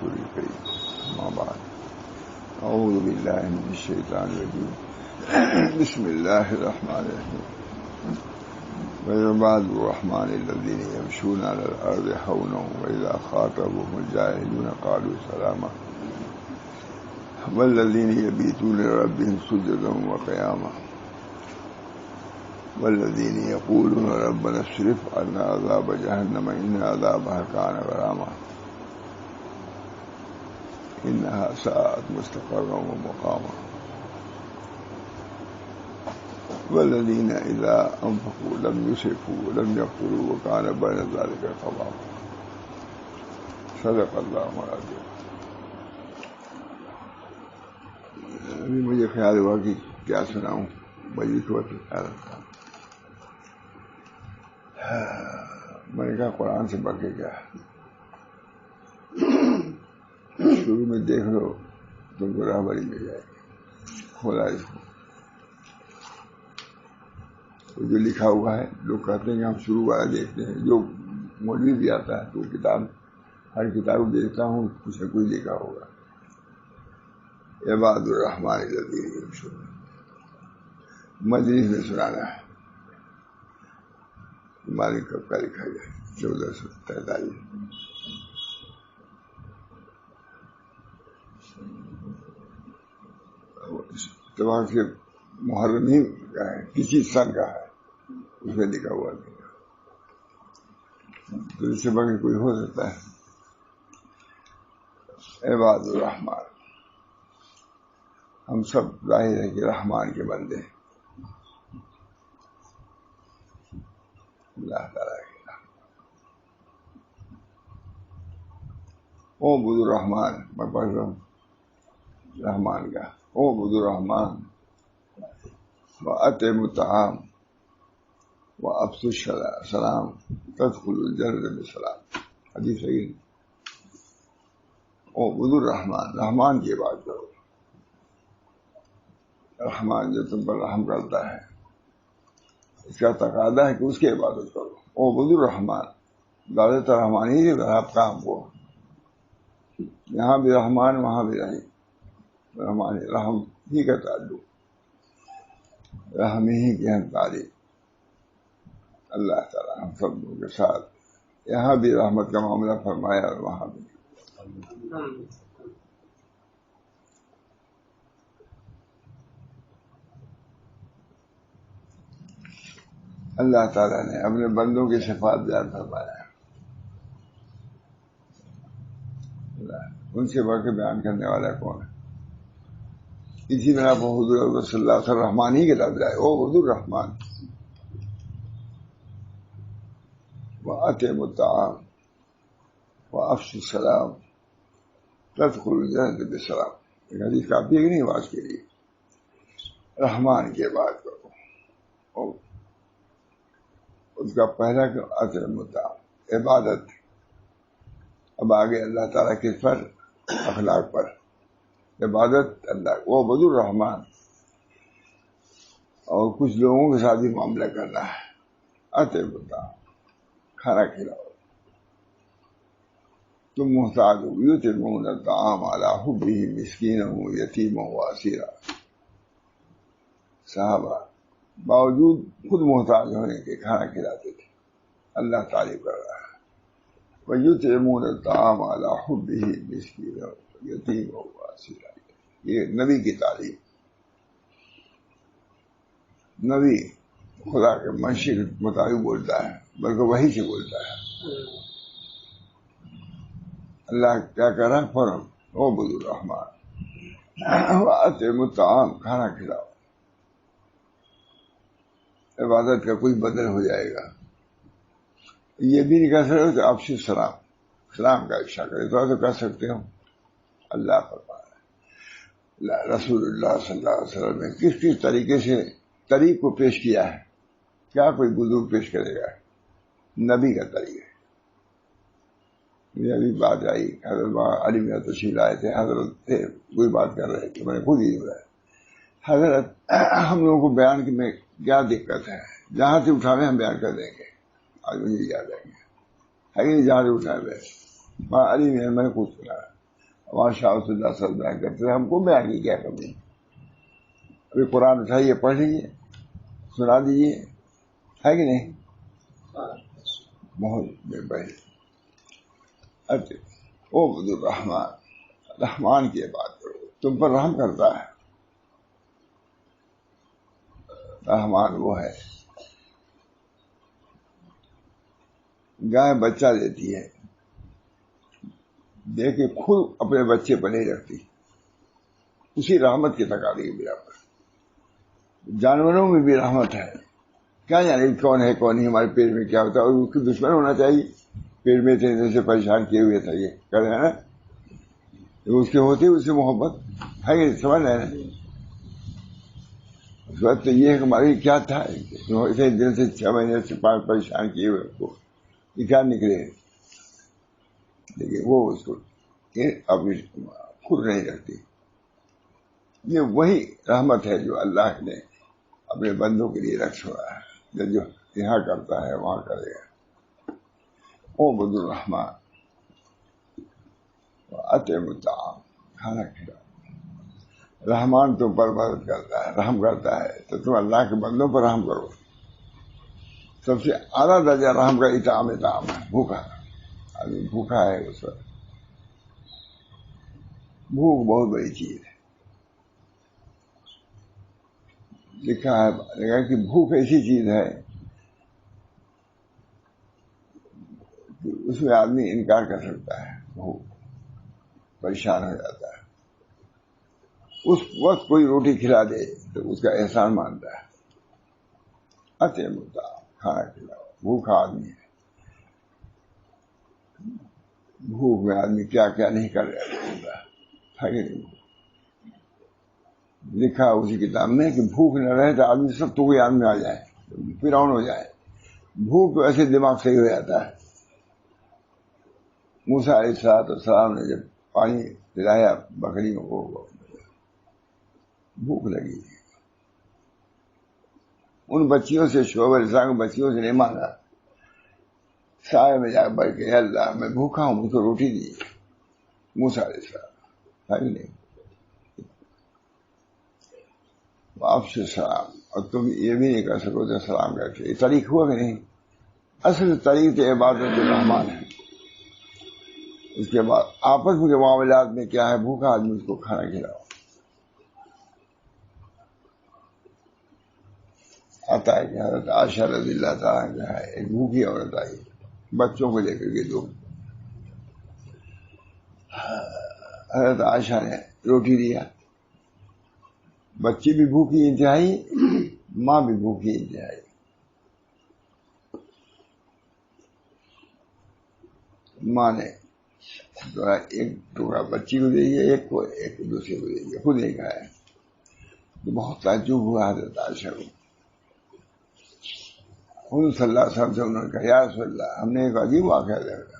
رسوله الكريم. أما بعد، أعوذ بالله من الشيطان الرجيم. بسم الله الرحمن الرحيم. وعباد الرحمن الذين يمشون على الأرض هونا وإذا خاطبهم الجاهلون قالوا سلاما والذين يبيتون لربهم سجدا وقياما والذين يقولون ربنا اصرف عنا عذاب جهنم إن عذابها كان غراما إنها ساءت مستقرا ومقاما والذين إذا أنفقوا لم يسرفوا ولم يقتروا وكان بين ذلك قواما. صدق اللہ العظیم. ابھی مجھے خیال ہوا کہ کیا سناؤں، بڑی وقت خیال تھا. میں نے کہا قرآن سے بڑھ کے کیا. شروع میں دیکھ لو تم کو راہبری مل جائے گی. کھولا اس کو، جو لکھا ہوا ہے. لوگ کہتے ہیں کہ ہم شروع والا دیکھتے ہیں. جو مولوی بھی آتا ہے تو کتاب، ہر کتاب دیکھتا ہوں کچھ نہ کچھ لکھا ہوگا. عباد الرحمن الذین یمشون، مجلس میں سنانا ہے. مالک کب کا لکھا گیا 1443. اتفاق سے محرم ہی کا ہے، کسی سن کا ہے، اس میں لکھا ہوا ہے. تو اس سے بڑھ کے کوئی ہو سکتا ہے. عباد الرحمن، ہم سب ظاہر ہے کہ رحمان کے بندے ہیں. اللہ تعالیٰ کے اعبدوا الرحمن. میں پڑھ رہا ہوں رحمان کا. اعبدوا الرحمن وأطعموا الطعام وأفشوا السلام تدخلوا الجنة بسلام. حدیث صحیح. اعبدوا الرحمن، رحمان کی عبادت کرو. رحمان جو تم پر رحم کرتا ہے، اس کا تقاضا ہے کہ اس کی عبادت کرو. اعبدوا الرحمن، زیادہ تر رحمان ہی آپ کام کو. یہاں بھی رحمان وہاں بھی رحیم. رحمان رحم ہی کا تعلق، رحم ہی کی ہم تعریف. اللہ تعالیٰ ہم سب لوگوں کے ساتھ یہاں بھی رحمت کا معاملہ فرمایا اور وہاں بھی. اللہ تعالیٰ نے اپنے بندوں کی صفات بیان فرمایا ہے. ان سے بڑھ کے بیان کرنے والا کون ہے؟ اسی بنا پر حضور صلی اللہ علیہ وسلم رحمان ہی کے لفظ آئے. اعبدوا الرحمن وأطعموا الطعام وأفشوا السلام تدخلوا الجنة بسلام. ایک حدیث کافی ہے کہ نہیں آواز کے لیے. رحمان کی بات کرو. اس کا پہلا کہ اطعموا الطعام، عبادت. اب آگے اللہ تعالیٰ کس پر؟ اخلاق پر. عبادت اللہ. اعبدوا الرحمن، اور کچھ لوگوں کے ساتھ بھی معاملہ کرنا ہے. اطعموا الطعام، کھانا کھلاؤ. تم محتاج ہو. یطعمون الطعام علی حبہ مسکینا ویتیما واسیرا. صحابہ باوجود خود محتاج ہونے کے کھانا کھلاتے تھے. اللہ تعریف کر رہا ہے. ویطعمون الطعام علی حبہ مسکینا ویتیما واسیرا. یہ نبی کی تعریف. نبی خدا کے منشی کے مطابق بولتا ہے، بلکہ وحی سے بولتا ہے. اللہ کیا کہہ رہا ہے؟ فوراً اعبدوا الرحمن وأطعموا الطعام، کھانا کھلاؤ. عبادت کا کوئی بدل ہو جائے گا. یہ بھی نہیں کہہ سکتے کہ افشوا السلام، سلام کا افشا کرے. تو کہہ سکتے ہو. اللہ فرما رہا ہے. رسول اللہ صلی اللہ علیہ وسلم نے کس کس طریقے سے طریق کو پیش کیا ہے. کیا کوئی بزرگ پیش کرے گا؟ نبی کا طریقہ. مجھے ابھی بات آئی، حضرت علی میں تشریف لائے تھے. حضرت تھے کوئی بات کر رہے تھے، میں نے خود ہی بولا حضرت ہم لوگوں کو بیان میں کیا دقت ہے؟ جہاں سے اٹھاوے ہم بیان کر دیں گے. آج مجھے یاد آئیں گے ہے کہ جہاں سے اٹھائے ہوئے علی میں نے خود سنا. ہمارے شاہ رسول اللہ صلی اللہ علیہ وسلم بیان کرتے تھے، ہم کو بیان کی کیا کمی؟ ابھی قرآن اٹھائیے، پڑھ لیجیے، سنا دیجیے، ہے کہ نہیں؟ بہت بے بہت اچھا او عبد الرحمان، رحمان کی بات کرو، تم پر رحم کرتا ہے۔ رحمان وہ ہے، گائے بچہ دیتی ہے، دیکھے خود اپنے بچے پر نہیں رکھتی، اسی رحمت کی تقاضے کی بنا پر۔ جانوروں میں بھی رحمت ہے، کیا جانے کون ہے کون نہیں، ہمارے پیٹ میں کیا ہوتا ہے، اور اس کی دشمن ہونا چاہیے، پیٹ میں تھے سے پریشان کیے ہوئے تھے، یہ کر رہے ہیں نا، اس کے ہوتی اس سے محبت ہے کہ سمجھ رہے ہیں؟ اس وقت تو یہ ہماری کیا تھا، اتنے دن سے 6 مہینے سے پریشان کیے ہوئے کو یہ کیا نکلے، لیکن وہ اس کو اپنی خود نہیں رکھتی۔ یہ وہی رحمت ہے جو اللہ نے اپنے بندوں کے لیے رکھ چھوڑا ہے، جو یہاں کرتا ہے وہاں کرے گا۔ او عبد الرحمان اطعم الطعام، کھانا کھلاؤ۔ رحمان تم پر مدد کرتا ہے، رحم کرتا ہے، تو تم اللہ کے بندوں پر رحم کرو۔ سب سے اعلیٰ درجہ رحم کا اطعام ہے، بھوکا آدمی بھوکا ہے، اس وقت بھوک بہت بڑی چیز ہے۔ لکھا ہے کہ بھوک ایسی چیز ہے کہ اس میں آدمی انکار کر سکتا ہے، بھوک پریشان ہو جاتا ہے، اس وقت کوئی روٹی کھلا دے تو اس کا احسان مانتا ہے۔ اطعم الطعام، کھانا کھلاؤ، بھوکا آدمی ہے، بھوک میں آدمی کیا کیا نہیں کر رہا ہے۔ لکھا اسی کتاب میں کہ بھوک نہ رہے تو آدمی سب تو یاد میں آ جائے، فرعون ہو جائے، بھوک تو ایسے دماغ صحیح ہو جاتا ہے۔ موسیٰ علیہ السلام نے جب پانی پلایا بکریوں کو، بھوک لگی، ان بچیوں سے، شعیب علیہ السلام کی بچیوں سے نہیں مانگا، سائے میں جا بیٹھ کے، اللہ میں بھوکا ہوں، مجھ کو روٹی دی۔ موسیٰ علیہ السلام ہے نہیں، افشوا السلام، اور تم یہ بھی نہیں کر سکو تو سلام کر کے، یہ طریق ہوا کہ نہیں؟ اصل طریق عبادت الرحمان ہے۔ اس کے بعد آپس کے معاملات میں کیا ہے، بھوکا آدمی اس کو کھانا کھلاؤ۔ آتا ہے کہ حضرت عائشہ رضی اللہ تعالیٰ عنہا ہے، ایک بھوکی عورت آئی بچوں کو لے کر کے، دو حضرت عائشہ نے روٹی دیا، بچی بھی بھوکی انتہائی، ماں بھی بھوکی انتہائی۔ ماں نے ایک ٹکڑا بچی کو دے دیا، ایک دوسرے کو دے دیا، خود نہیں کھایا۔ تو بہت تعجب ہوا حضرت عائشہ کو۔ حضور صلی اللہ علیہ وسلم سے انہوں نے کہا، یا رسول اللہ، ہم نے ایک عجیب واقعہ دیکھا،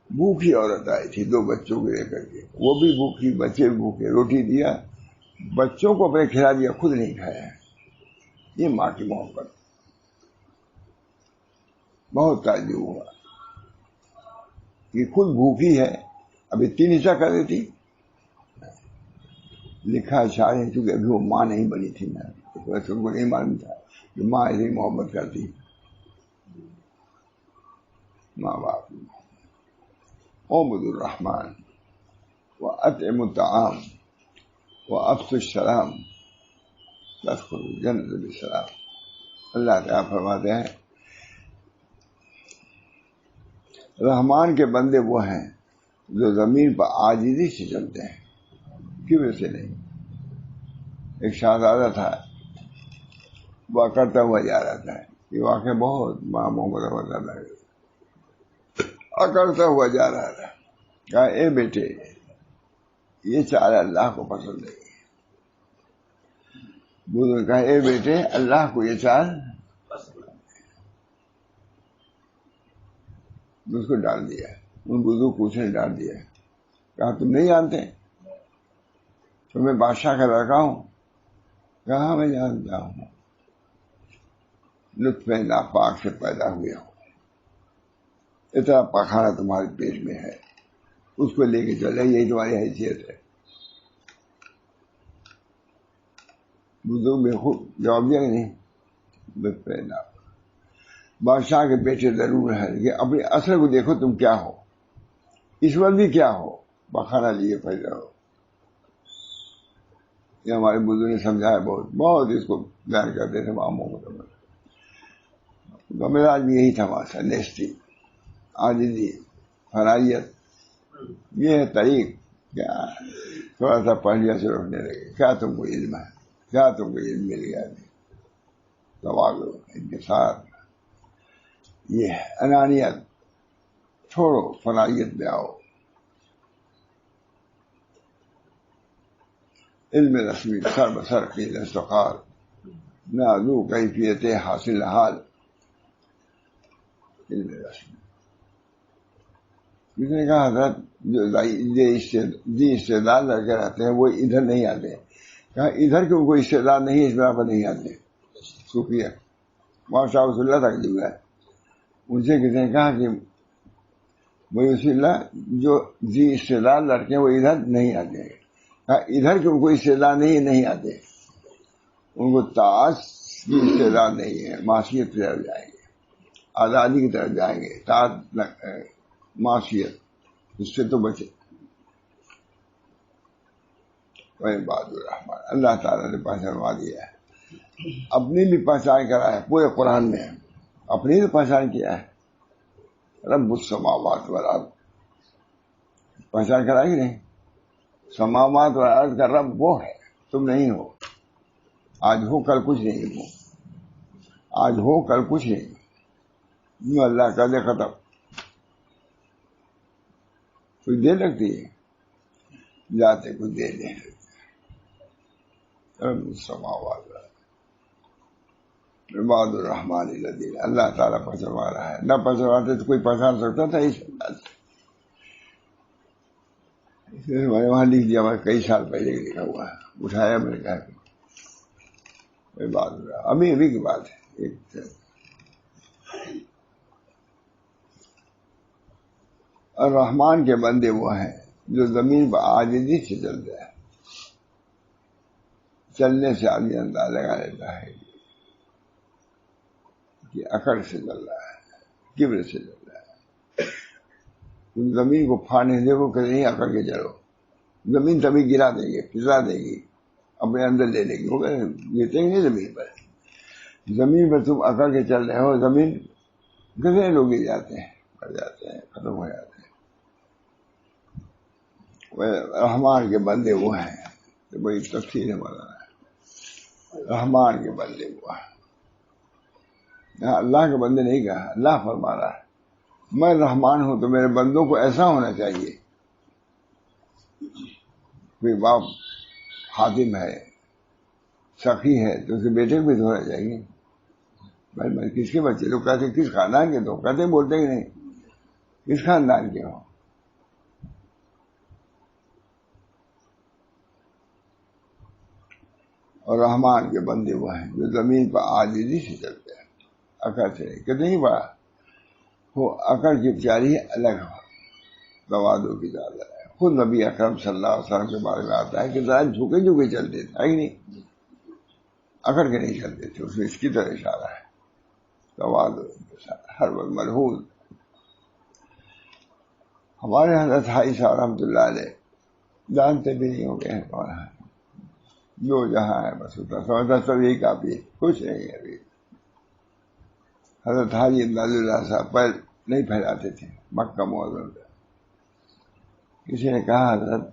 بھوکی عورت آئی تھی 2 بچوں کو لے کر کے، وہ بھی بھوکی، بچے بھی بھوکے، روٹی دیا، بچوں کو اپنے کھلا دیا، خود نہیں کھایا۔ یہ ماں کی محبت، بہت تعجب ہوا کہ خود بھوکی ہے، ابھی 3 حصہ کر دیتی۔ لکھا شاعر، چونکہ ابھی وہ ماں نہیں بنی تھی نا، ویسے ان کو نہیں معلوم تھا کہ ماں ایسی محبت کرتی، ماں باپ۔ اعبدوا الرحمن واطعموا الطعام وافشوا السلام تدخلوا الجنة بسلام۔ اللہ تعالیٰ فرماتے ہیں رحمان کے بندے وہ ہیں جو زمین پر عاجزی سے چلتے ہیں، کبر سے نہیں۔ ایک شہزادہ تھا، وہ کرتا ہوا جا رہا تھا، یہ واقعہ بہت ماں محمد رحمۃ اللہ کرتا ہوا جا رہا تھا، کہا اے بیٹے، یہ چال اللہ کو پسند نہیں۔ بزرگ نے کہا اے بیٹے، اللہ کو یہ چال اس کو ڈال دیا، ان بزرگ کو اس نے ڈال دیا، کہا تم نہیں جانتے تو میں بادشاہ کا لڑکا ہوں؟ کہا میں جانتا ہوں، لطف ناپاک سے پیدا ہوئے ہو، اتنا پخانا تمہارے پیٹ میں ہے، اس کو لے کے چلے، یہی تمہاری حیثیت ہے. بزرگ میں خوب جواب دیا کہ نہیں. بادشاہ کے بیٹے ضرور ہے کہ اپنے اصل کو دیکھو تم کیا ہو، اس وقت بھی کیا ہو، بخانا لیے پیدا ہو. یہ ہمارے بزرگ نے سمجھایا، بہت بہت اس کو بیان کرتے تھے ماموں کو. مزاج بھی یہی تھا ہمارا، نیسٹی، عاجزی، فنائیت. یہ ہے طریق. کیا تھوڑا سا پڑھ لیا سے رکھنے لگے، کیا تم کو علم ہے، کیا تم کو علم مل گیا، تواضع، انکسار. یہ ہے انانیت. چھوڑو، فنائیت میں آؤ. علم رسمی سر بسر قیل استقال، نہ دو کیفیت حاصل حال. علم رسمی. کسی نے کہا حضرت جو استعداد لڑکے رہتے ہیں وہ ادھر نہیں آتے. کہا ادھر کے کوئی استعداد نہیں ہے، اس بنا پر نہیں آتے. صوفیہ وہاں شاہ رسول اللہ تک جو ہے، ان سے کسی نے کہا کہ وہی رسول اللہ جو جی استعداد لڑکے ہیں وہ ادھر نہیں آتے. کہا ادھر کے کوئی استعداد نہیں آتے. ان کو طاعت کی استعداد نہیں ہے، معصیت کی طرف جائیں گے، آزادی کی طرف جائیں گے. طاعت معصیت اس سے تو بچے. وہی بات الرحمن، اللہ تعالیٰ نے پہچانوا دیا ہے، اپنی بھی پہچان کرا ہے پورے قرآن میں. اپنی بھی پہچان کیا ہے، رب السماوات والارض. پہچان کرائی نہیں. سماوات والارض کا رب وہ ہے، تم نہیں ہو. آج ہو کل کچھ نہیں ہو، آج ہو کل کچھ نہیں. یوں اللہ کا دے ختم. کچھ دیر لگتی ہے، جاتے کچھ دیر نہیں لگتی. رب السماوات عباد الرحمن الذین. اللہ تعالیٰ پہچانوا رہا ہے. نہ پہچانواتے تو کوئی پہچان سکتا تھا اس بات سے. میں نے وہاں لکھ دیا، میں کئی سال پہلے لکھا ہوا ہے، اٹھایا میں نے کہا کہ بات ابھی کی بات ہے. ایک الرحمان کے بندے وہ ہیں جو زمین پر عاجزی سے چلتے ہیں. چلنے سے آدمی اندازہ لگا لیتا ہے کہ اکڑ سے چل رہا ہے، کبر سے چل رہا ہے. تم زمین کو پھاڑنے دیکھو کہ نہیں اکڑ کے چلو، زمین تبھی گرا دے گی، پھسلا دے گی، اپنے اندر لے لے گی. وہ گرتے ہی نہیں زمین پر. زمین پر تم اکڑ کے چل رہے ہو، زمین کتنے لوگ گر جاتے ہیں، مر جاتے ہیں، ختم ہو جاتے ہیں. رحمان کے بندے وہ ہیں. تو بڑی تفصیل ہے مولانا. رحمان کے بندے وہ ہیں. اللہ کے بندے نہیں کہا، اللہ فرما رہا ہے میں رحمان ہوں تو میرے بندوں کو ایسا ہونا چاہیے. کوئی باپ حاتم ہے، سخی ہے، تو اس کے بیٹے کو بھی دھونا چاہیے. بھائی کس کے بچے لوگ کہتے کس خاندان کے، تو کہتے بولتے کہ نہیں کس خاندان کے ہو. اور رحمان کے بندے وہ ہیں جو زمین پر عاجزی سے چلتے ہیں، اکڑ سے نہیں. کتنے ہی بڑا وہ اکڑ کی پیاری الگ ہو، توادو کی زیادہ ہے. خود نبی اکرم صلی اللہ علیہ وسلم کے بارے میں آتا ہے کہ ذرا جھکے جھکے چلتے تھے، ہے نہیں، اکڑ کے نہیں چلتے تھے. اس میں اس کی طرح اشارہ ہے، توادو ہر وقت ملحوظ. ہمارے حضرت حائی صاحب رحمۃ اللہ علیہ جانتے بھی نہیں ہو گئے ہیں کون ہے. جو جہاں ہے بس اتنا سمجھتا سب یہی کافی ہے، کچھ نہیں ہے. ابھی حضرت حاجی امداد اللہ صاحب پیر نہیں پھیلاتے تھے مکہ معظم میں. کسی نے کہا حضرت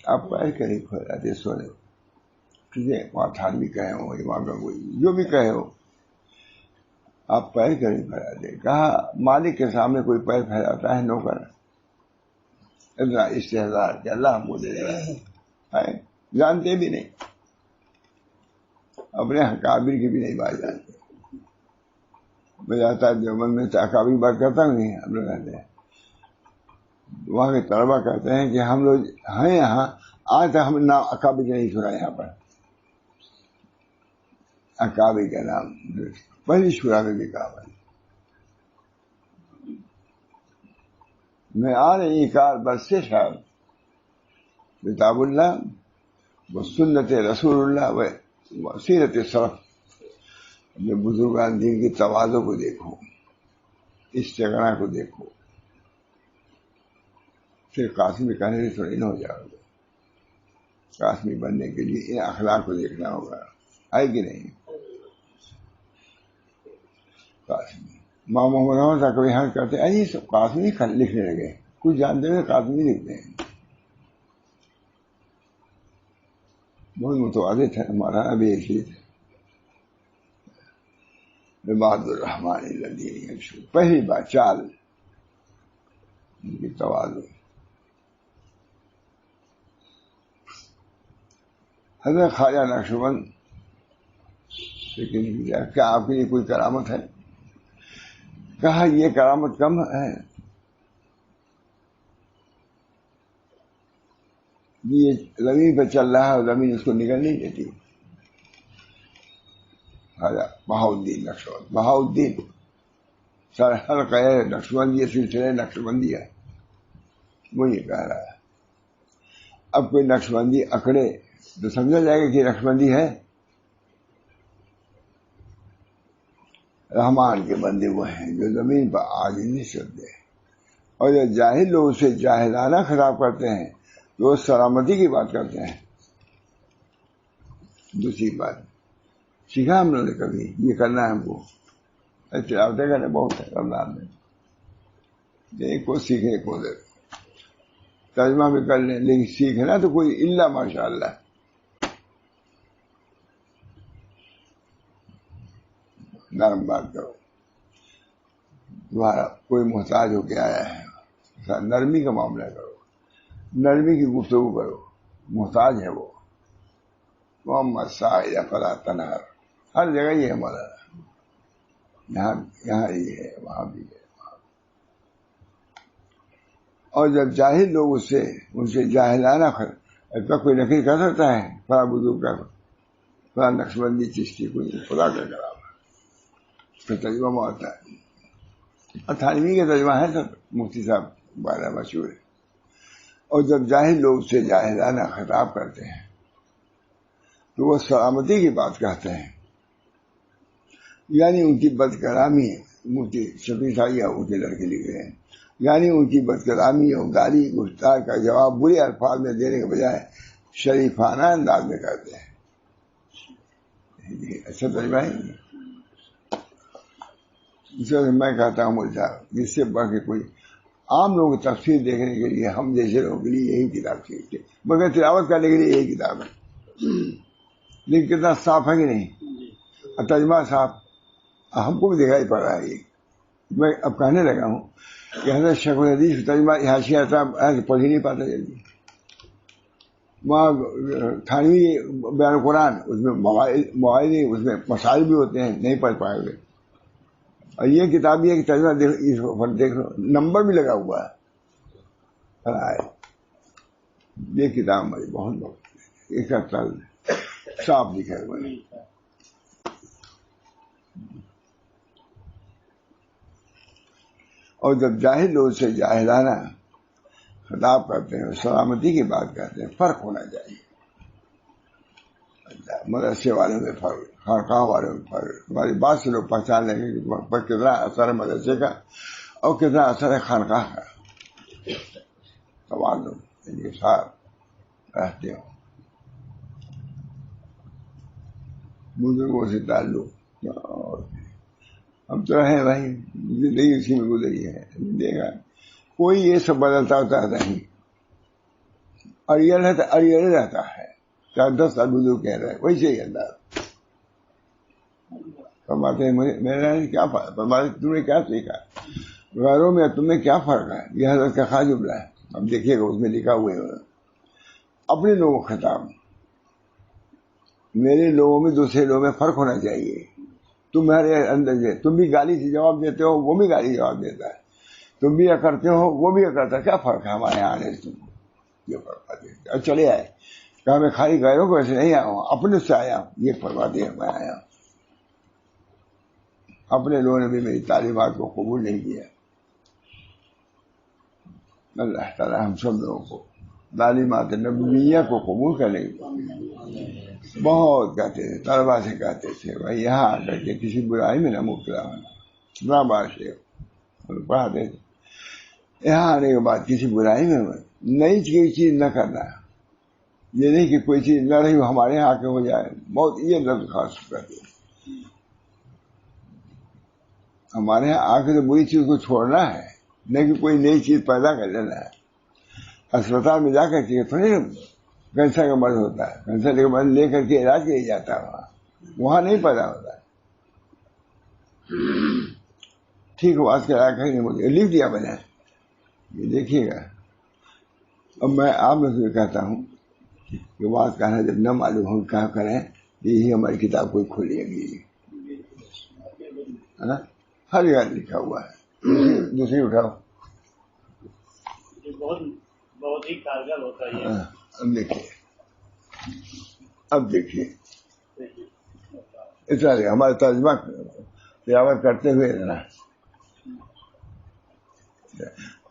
آپ پیر قریب پھیلاتے سونے، کسی وہاں تھانوی کہے ہو، امام گنگوئی جو بھی کہے ہو، آپ پیر قریب پھیلاتے. کہا مالک کے سامنے کوئی پیر پھیلاتا ہے نوکر؟ اتنا استحضار کہ اللہ ہم کو دے دے رہا ہے. جانتے بھی نہیں، اپنے اکابر کی بھی نہیں بات جانتے. میں جاتا ہے دیوبند میں اکابر بات کرتا ہوں نہیں. ہم لوگ کہتے ہیں، وہاں کے طلبا کہتے ہیں کہ ہم لوگ ہیں یہاں، آج تک ہم نے نام اکابر نہیں سنا. یہاں پر اکابر کا نام پہلی شورا میں بھی کہا. معیار کار بس سے شاید کتاب اللہ و سنت رسول اللہ و سیرت سلف. اپنے بزرگان دین کی تواضع کو دیکھو، استغنا کو دیکھو. پھر قاسمی کہنے سے تھوڑی نہ ہو جاؤ گے. قاسمی بننے کے لیے ان اخلاق کو دیکھنا ہوگا، ہے کہ نہیں؟ قاسمی ماں محمد احمد صاحب کبھی حل کرتے ہیں سب قاسمی لکھنے لگے، کچھ جانتے ہوئے قاسمی لکھتے ہیں. بہت متواضع ہے ہمارا ابھی ایک چیز عباد الرحمن الذین یمشون. پہلی بات چال ان کی تواضع. حضرت خواجہ نقشبند لیکن کیا آپ کے لیے کوئی کرامت ہے؟ کہا یہ کرامت کم ہے، یہ زمین پہ چل رہا ہے اور زمین اس کو نگل نہیں دیتی. بہاؤدین نقشبند، بہاؤدین سر حلقہ نقشبندی سلسلہ نقشبندی ہے، وہ یہ کہہ رہا ہے. اب کوئی نقشبندی اکڑے تو سمجھا جائے گا کہ نقشبندی ہے. رحمان کے بندے وہ ہیں جو زمین پر آج نہیں چلتے، اور جو جاہل لوگ اسے جاہلانہ خطاب کرتے ہیں تو وہ سلامتی کی بات کرتے ہیں. دوسری بات سیکھا ہم لوگوں نے کبھی یہ کرنا ہے ہم کو، تلاوتیں کرنے بہت ہے رمضان میں، ایک کو سیکھنے کو دے ترجمہ بھی کر لیں، لیکن سیکھنا تو کوئی الا ماشاء اللہ. نرم بات کرو. تمہارا کوئی محتاج ہو کے آیا ہے، نرمی کا معاملہ کرو، نرمی کی گفتگو کرو. محتاج ہے وہ. محمد سائل فلا تنہر، ہر جگہ یہ ہے مولانا، یہاں یہ ہے، وہاں بھی ہے. اور جب جاہل لوگ ان سے جاہلانہ کوئی نقل کر سکتا ہے فلاں بزرگ کا، فلاں نقشبندی چشتی کوئی خدا کا کلام ہے، اس کا ترجمہ ہوتا ہے. اور تھانوی کا ترجمہ ہے سب، مفتی صاحب بارہ مشہور ہے. اور جب جاہل لوگ سے جاہلانہ خطاب کرتے ہیں تو وہ سلامتی کی بات کہتے ہیں، یعنی ان کی بد کلامی. مفتی شفیع صاحب ان کے لڑکے لکھ رہے ہیں، یعنی ان کی بد کلامی اور گالی گفتار کا جواب برے الفاظ میں دینے کے بجائے شریفانہ انداز میں کرتے ہیں. اچھا ترجمہ ہے. اس وجہ سے میں کہتا ہوں مجھے جس سے بڑھ کے کوئی عام لوگوں کی تفسیر دیکھنے کے لیے ہم جیسے لوگوں کے لیے یہی کتاب چاہیے، مگر تلاوت کرنے کے لیے یہی کتاب ہے. لیکن کتنا صاف ہے کہ نہیں؟ اور ترجمہ صاف ہم کو بھی دکھائی پڑ رہا ہے. یہ میں اب کہنے لگا ہوں کہ حضرت شیخ الحدیث ترجمہ حاشیہ صاحب پڑھ ہی نہیں پاتا جلدی. وہاں تھانوی بیان قرآن اس میں مواعظ اس میں مسائل بھی ہوتے ہیں، نہیں پڑھ پائے گے. اور یہ کتاب یہ ترجمہ دیکھ لو، نمبر بھی لگا ہوا ہے. یہ کتاب ہماری بہت ایک صاف لکھا ہے. اور جب جاہل لوگ سے جاہلانہ خطاب کرتے ہیں، سلامتی کی بات کرتے ہیں، فرق ہونا چاہیے. مدرسے والوں میں فرق، خانقاہ والوں میں فرق. ہماری بات سے لوگ پہچان لیں گے کہ کتنا اثر ہے مدرسے کا اور کتنا اثر ہے خانقاہ کا. سوال لوگ ساتھ رہتے ہوں، بزرگوں سے تعلق. ہم تو رہے بھائی، زندگی اسی میں گزری ہے. دیکھا کوئی یہ سب بدلتا ہوتا نہیں، اڑیل رہتا ہے. 10 سال بزرگ کہہ رہے ویسے ہی انداز فرماتے ہیں. میرے کیا فرق، تم نے کیا سیکھا، غیروں میں تم میں کیا فرق ہے. یہ حضرت کا خاص جملہ ہے، اب دیکھیے گا اس میں لکھا ہوئے اپنے لوگوں کا خطاب. میرے لوگوں میں دوسرے لوگوں میں فرق ہونا چاہیے. تمہارے اندر سے تم بھی گالی سے جواب دیتے ہو، وہ بھی گالی جواب دیتا ہے. تم بھی یہ کرتے ہو، وہ بھی یہ کرتا ہے. کیا فرق ہے ہمارے یہاں آنے سے تم کو؟ یہ فرق آتے اب چلے آئے کہ میں خالی غیروں کو ایسے نہیں آیا ہوں، اپنے سے آیا ہوں. یہ فرما دیا میں آیا ہوں. اپنے لوگوں نے بھی میری تعلیمات کو قبول نہیں کیا. اللہ تعالیٰ ہم سب لوگوں کو تعلیمات نبویہ کو قبول کرنے کی بہت کہتے تھے، طلبا سے کہتے تھے بھائی یہاں آ کر کے کسی برائی میں نہ مبتلا ہونا، نہ باشے پڑھاتے تھے، یہاں آنے کے بعد کسی برائی میں نئی چیز نہ کرنا، یہ نہیں کہ کوئی چیز نہ رہی ہمارے یہاں آ کے ہو جائے، بہت یہ لفظ خاص کرتے ہمارے یہاں آ کے تو بری چیز کو چھوڑنا ہے، نہ کہ کوئی نئی چیز پیدا کر لینا ہے۔ اسپتال میں جا کر کے تھوڑی کینسر کا مرض ہوتا ہے، کینسر کا مرض لے کر کے علاج کیا جاتا ہے، وہاں نہیں پیدا ہوتا ہے۔ ٹھیک ہو آج کا نہیں مجھے لکھ دیا میں نے، یہ دیکھیے گا۔ اب میں آپ لوگ سے کہتا ہوں کہ بات کہنا جب نہ معلوم ہو کیا کریں، یہی ہماری کتاب کوئی کھولیے گی، ہے نا، ہر جگہ لکھا ہوا ہے۔ دوسری اٹھاؤ، بہت ہی کارگر ہوتا ہے۔ اب دیکھیے اتنا ہمارا ترجمہ تلاوت کرتے ہوئے رہنا،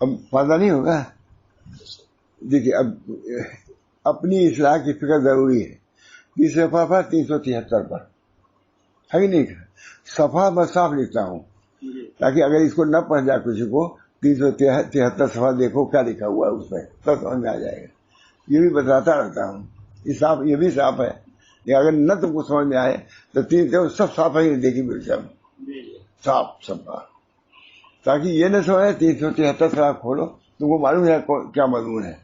اب فائدہ نہیں ہوگا۔ دیکھیے اب اپنی اصلاح کی فکر ضروری ہے۔ اس صفحہ پر 373 پر ہے کہ نہیں، صفحہ میں صاف لکھتا ہوں تاکہ اگر اس کو نہ پڑھ جائے کسی کو، 373 صفحہ دیکھو کیا لکھا ہوا ہے اس میں، سب سمجھ میں آ جائے گا۔ یہ بھی بتاتا رہتا ہوں، یہ بھی صاف ہے کہ اگر نہ تم کو سمجھ میں آئے تو سب صاف ہے، دیکھی بھی سب صاف سب کا، تاکہ یہ نہ سمجھے 373 صفحہ کھولو تم کو معلوم ہے کیا مضمون ہے۔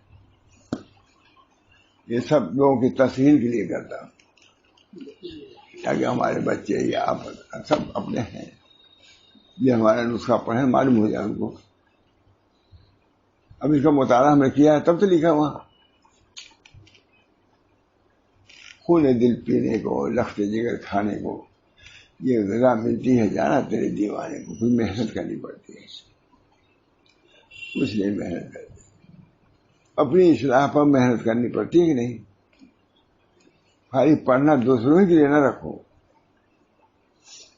یہ سب لوگوں کی تصحیح کے لیے کرتا ہوں تاکہ ہمارے بچے یا آپ سب اپنے ہیں، یہ ہمارا نسخہ پڑھیں معلوم ہو جائے ان کو۔ اب اس کا مطالعہ ہم نے کیا ہے تب تو لکھا وہاں، خون دل پینے کو، لخت جگر کھانے کو یہ غذا ملتی ہے جانا تیرے دیوانے کو، کوئی محنت کرنی پڑتی ہے، کچھ نہیں محنت کرتی، اپنی اصلاح پر محنت کرنی پڑتی ہے کہ نہیں۔ خالی پڑھنا دوسروں کے لیے نہ رکھو،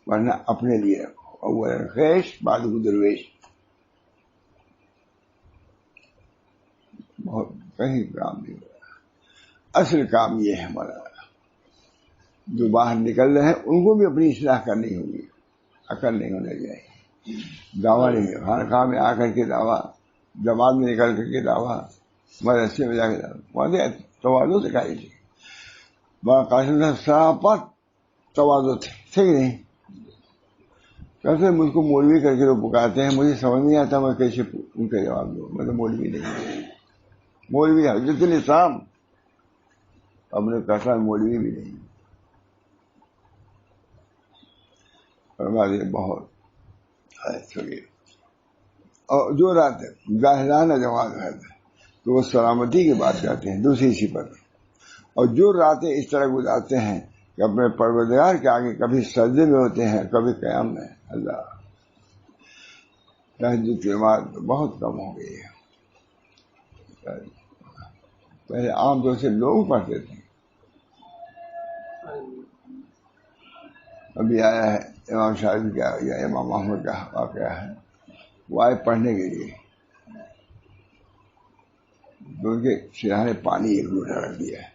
پڑھنا اپنے لیے رکھو، اول خیش بعد درویش، بہت کہیں کام نہیں ہو رہا۔ اصل کام یہ ہے ہمارا، جو باہر نکل رہے ہیں ان کو بھی اپنی اصلاح کرنی ہوگی، عقل نہیں ہونے چاہیے، دعویٰ نہیں، خانقاہ میں آ کر کے دعویٰ، جماعت میں نکل کر کے دعویٰ، مدرسے میں جا کے دعویٰ، توازو سکھائی تھی، قاسم صاحب صحافت توازو تھے کہ نہیں؟ کیسے مجھ کو مولوی کر کے لوگ پکارتے ہیں، مجھے سمجھ نہیں آتا میں کیسے ان کا جواب دوں، میں تو مولوی نہیں، مولوی حضرت الاسلام، اب نے کہا مولوی بھی نہیں، بہت چھوڑیے۔ اور جو رات ظاہرانہ جواب ہے تو وہ سلامتی کی بات کرتے ہیں دوسری صفت، اور جو راتیں اس طرح گزارتے ہیں کہ اپنے پروردگار کے آگے کبھی سجدے میں ہوتے ہیں کبھی قیام میں، اللہ تہجد کی نماز بہت کم ہو گئی ہے، پہلے عام طور سے لوگ پڑھتے تھے، ابھی آیا ہے امام شافعی کا یا امام احمد کا واقعہ ہے، وہ آئے پڑھنے کے لیے تو ان کے سرہانے پانی ایک لوٹا رکھ دیا ہے،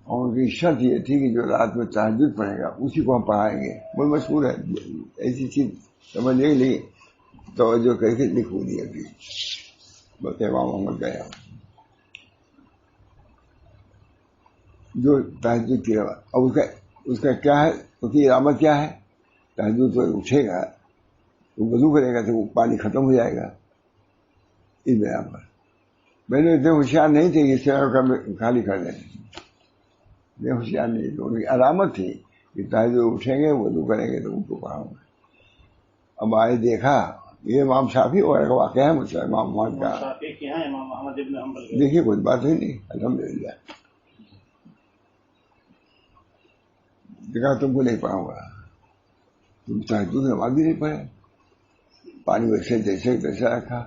اور ان کی شرط یہ تھی کہ جو رات میں تہجد پڑھے گا اسی کو ہم پڑھائیں گے، بہت مشہور ہے ایسی چیز، سمجھنے کے لیے توجہ کر کے لکھ دی ابھی، بس امام احمد گیا جو تہجد کی، اور اس کا کیا ہے، اس کی علامت کیا ہے، تہجد تو اٹھے گا تو وضو کرے گا تو وہ پانی ختم ہو جائے گا، اس بنا پر میں نے اتنے ہوشیار نہیں تھے کہ اس طرح خالی کر دیں، میں ہوشیار نہیں تھے، ان کی علامت تھی کہ تہجد اٹھیں گے وضو کریں گے تو ان کو پڑھاؤں گا۔ اب آئے دیکھا یہ امام شافعی اور ایک واقعہ ہے مجھ سے امام محمد کا، دیکھیے کوئی بات ہی نہیں، الحمدللہ دیکھا تم کو نہیں پڑھاؤں گا، تم تہجد نماز بھی نہیں پڑھے، پانی ویسے جیسے تیسے رکھا،